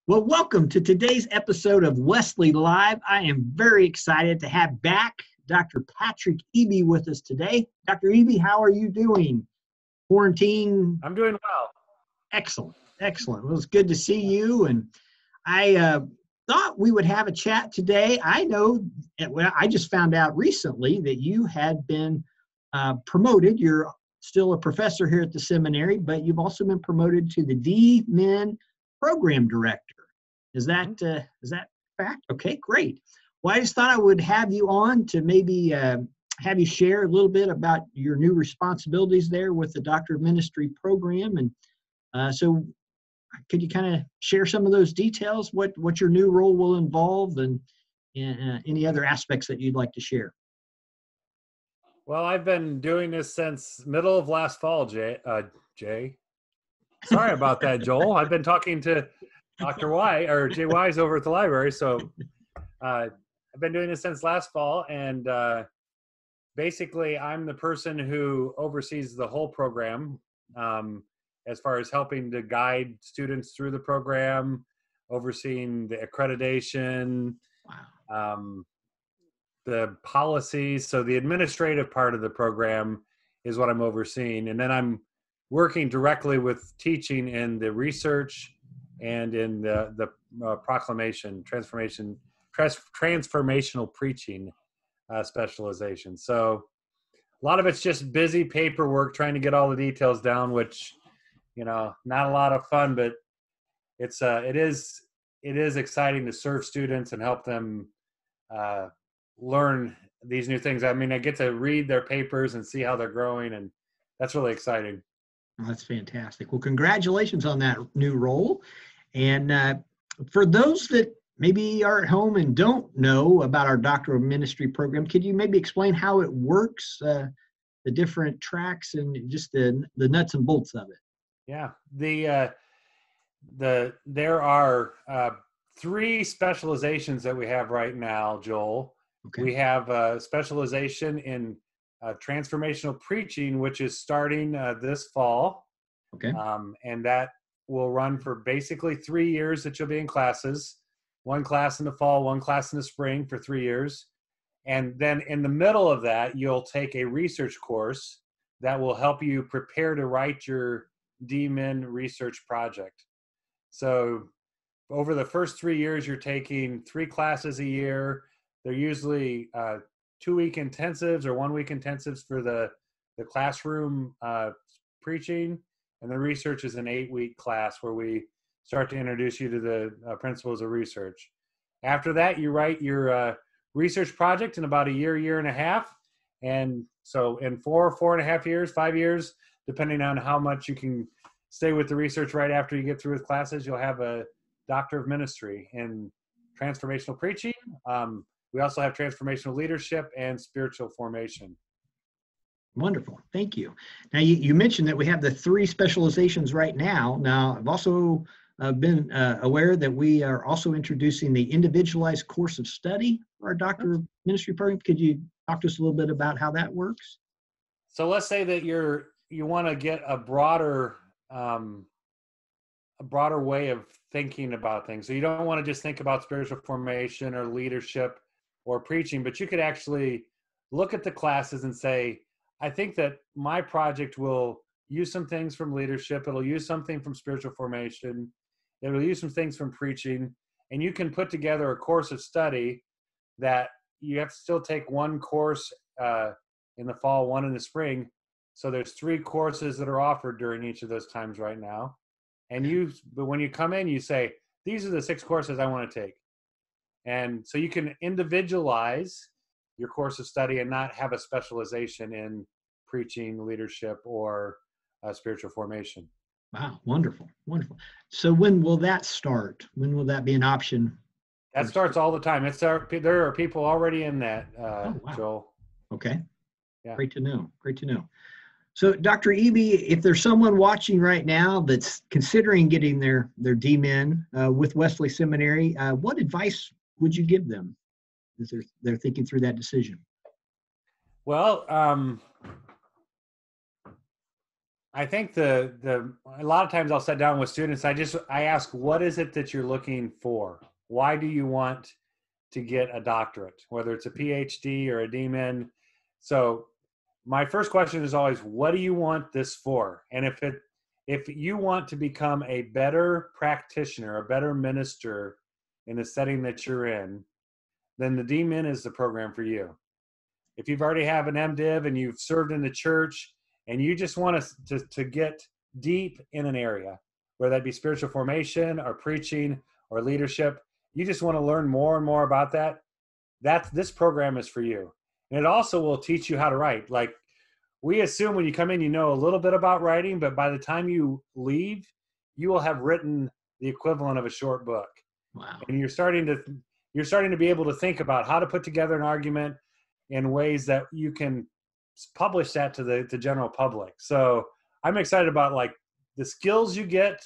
Well, welcome to today's episode of Wesley Live. I am very excited to have back Dr. Patrick Eby with us today. Dr. Eby, how are you doing? Quarantine? I'm doing well. Excellent, excellent. Well, it's good to see you. And I thought we would have a chat today. I know, well, I just found out recently that you had been promoted. You're still a professor here at the seminary, but you've also been promoted to the D-Min Program Director. Is that fact? Okay, great. Well, I just thought I would have you on to maybe have you share a little bit about your new responsibilities there with the Doctor of Ministry program. And so could you kind of share some of those details, what your new role will involve, and any other aspects that you'd like to share? Well, I've been doing this since middle of last fall, Jay. Sorry about that, Joel. I've been talking to Dr. Y or Jay Wise over at the library. So I've been doing this since last fall. And basically, I'm the person who oversees the whole program as far as helping to guide students through the program, overseeing the accreditation, the policies. So the administrative part of the program is what I'm overseeing. And then I'm working directly with teaching in the research and in the proclamation, transformational preaching specialization. So a lot of it's just busy paperwork, trying to get all the details down, which, not a lot of fun, but it is exciting to serve students and help them learn these new things. I mean, I get to read their papers and see how they're growing, and that's really exciting. Well, that's fantastic. Well, congratulations on that new role. And for those that maybe are at home and don't know about our Doctor of Ministry program, could you maybe explain how it works, the different tracks, and just the nuts and bolts of it? Yeah, there are 3 specializations that we have right now, Joel. Okay. We have a specialization in transformational preaching, which is starting this fall. Okay. And that will run for basically 3 years that you'll be in classes. 1 class in the fall, 1 class in the spring for 3 years. And then in the middle of that, you'll take a research course that will help you prepare to write your D-Min research project. So over the first 3 years, you're taking 3 classes a year. They're usually 2-week intensives or 1-week intensives for the classroom preaching. And the research is an 8-week class where we start to introduce you to the principles of research. After that, you write your research project in about a year and a half. And so in 4.5 years, 5 years, depending on how much you can stay with the research right after you get through with classes, you'll have a Doctor of Ministry in transformational preaching. We also have transformational leadership and spiritual formation. Wonderful. Thank you. Now, you mentioned that we have the 3 specializations right now. Now, I've also been aware that we are also introducing the individualized course of study for our Doctor of Ministry program. Could you talk to us a little bit about how that works? So let's say that you want to get a broader way of thinking about things. So you don't want to just think about spiritual formation or leadership or preaching, but you could actually look at the classes and say, I think that my project will use some things from leadership. It'll use something from spiritual formation. It'll use some things from preaching. And you can put together a course of study that you have to still take 1 course in the fall, 1 in the spring. So there's 3 courses that are offered during each of those times right now. But when you come in, you say, these are the 6 courses I want to take. And so you can individualize your course of study and not have a specialization in preaching, leadership, or spiritual formation. Wow, wonderful, wonderful. So when will that start? When will that be an option? That starts all the time. There are people already in that, wow. Joel. Okay, yeah. Great to know, great to know. So Dr. Eby, if there's someone watching right now that's considering getting their D-Min with Wesley Seminary, what advice would you give them as they're thinking through that decision? Well, I think a lot of times I'll sit down with students. I ask, what is it that you're looking for? Why do you want to get a doctorate, whether it's a PhD or a DMin? So my first question is always, what do you want this for? And if you want to become a better practitioner, a better minister in the setting that you're in, then the DMin is the program for you. If you've already have an MDiv and you've served in the church and you just want to get deep in an area, whether that be spiritual formation or preaching or leadership, you just want to learn more and more about that, this program is for you. And it also will teach you how to write. Like, we assume when you come in, you know a little bit about writing, but by the time you leave, you will have written the equivalent of a short book. Wow. And you're starting to be able to think about how to put together an argument in ways that you can publish that to the general public. So I'm excited about like the skills you get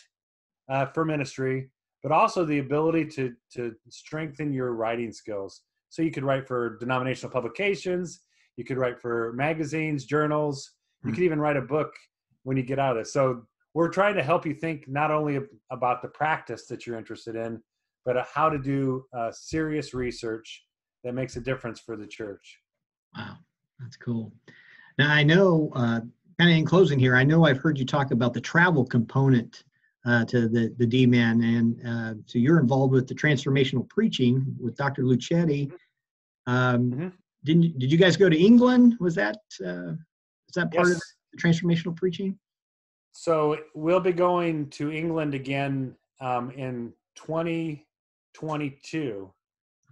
for ministry, but also the ability to strengthen your writing skills. So you could write for denominational publications, you could write for magazines, journals, you could even write a book when you get out of this. So we're trying to help you think not only about the practice that you're interested in, but how to do serious research that makes a difference for the church. Wow, that's cool. Now, I know, kind of in closing here, I know I've heard you talk about the travel component to the DMin, and so you're involved with the transformational preaching with Dr. Lucetti. Did you guys go to England? Is that part of the transformational preaching? So we'll be going to England again in 2022. Okay.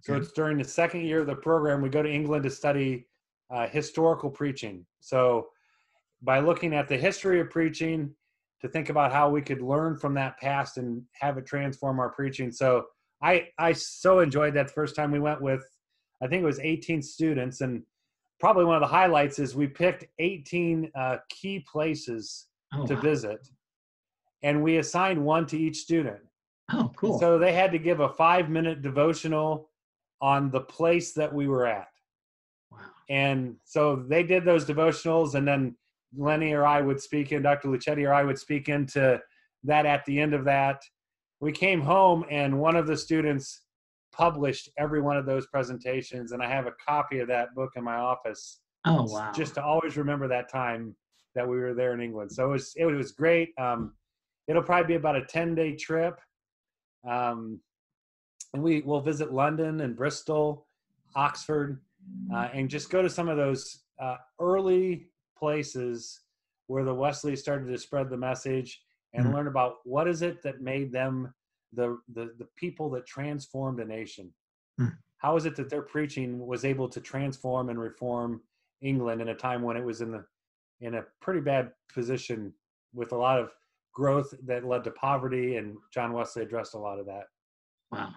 So it's during the second year of the program. We go to England to study historical preaching. So by looking at the history of preaching, to think about how we could learn from that past and have it transform our preaching. So I so enjoyed that the first time we went with, I think it was 18 students. And probably one of the highlights is we picked 18 key places to visit. And we assigned one to each student. Oh, cool. And so they had to give a 5-minute devotional on the place that we were at. Wow. And so they did those devotionals, and then Lenny or I would speak in, Dr. Lucetti or I would speak into that at the end of that. We came home and one of the students published every one of those presentations, and I have a copy of that book in my office. Oh, wow. Just to always remember that time that we were there in England. So it was great. It'll probably be about a 10-day trip. And we'll visit London and Bristol, Oxford, and just go to some of those early places where the Wesley started to spread the message and learn about what is it that made them the people that transformed a nation. How is it that their preaching was able to transform and reform England in a time when it was in a pretty bad position with a lot of growth that led to poverty, and John Wesley addressed a lot of that. Wow.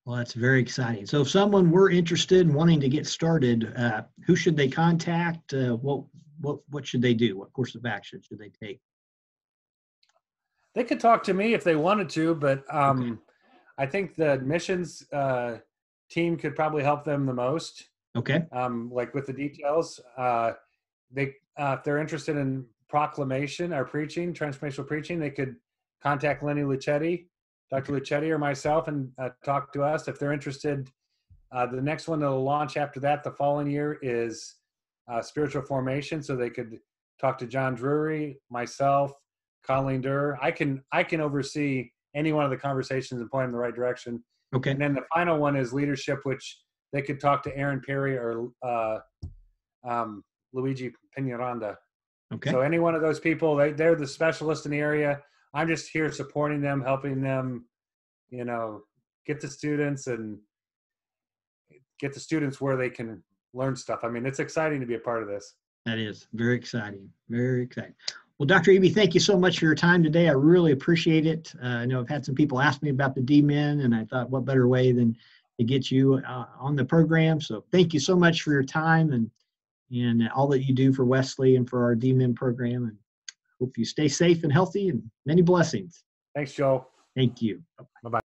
Well, that's very exciting. So if someone were interested in wanting to get started, who should they contact? What should they do? What course of action should they take? They could talk to me if they wanted to, but I think the admissions team could probably help them the most. Okay. Like with the details. If they're interested in proclamation or preaching, transformational preaching, they could contact Lenny Lucetti, Dr. Lucetti, or myself, and talk to us. If they're interested, the next one that'll launch after that the following year is spiritual formation. So they could talk to John Drury, myself, Colleen Durr. I can oversee any one of the conversations and point in the right direction. Okay. And then the final one is leadership, which they could talk to Aaron Perry or Luigi Pignaranda. Okay. So any one of those people, they're the specialist in the area. I'm just here supporting them, helping them, get the students where they can learn stuff. I mean, it's exciting to be a part of this. That is very exciting. Very exciting. Well, Dr. Eby, thank you so much for your time today. I really appreciate it. I know I've had some people ask me about the DMin, and I thought what better way than to get you on the program. So thank you so much for your time and all that you do for Wesley and for our DMin program. And hope you stay safe and healthy, and many blessings. Thanks, Joe. Thank you. Bye-bye.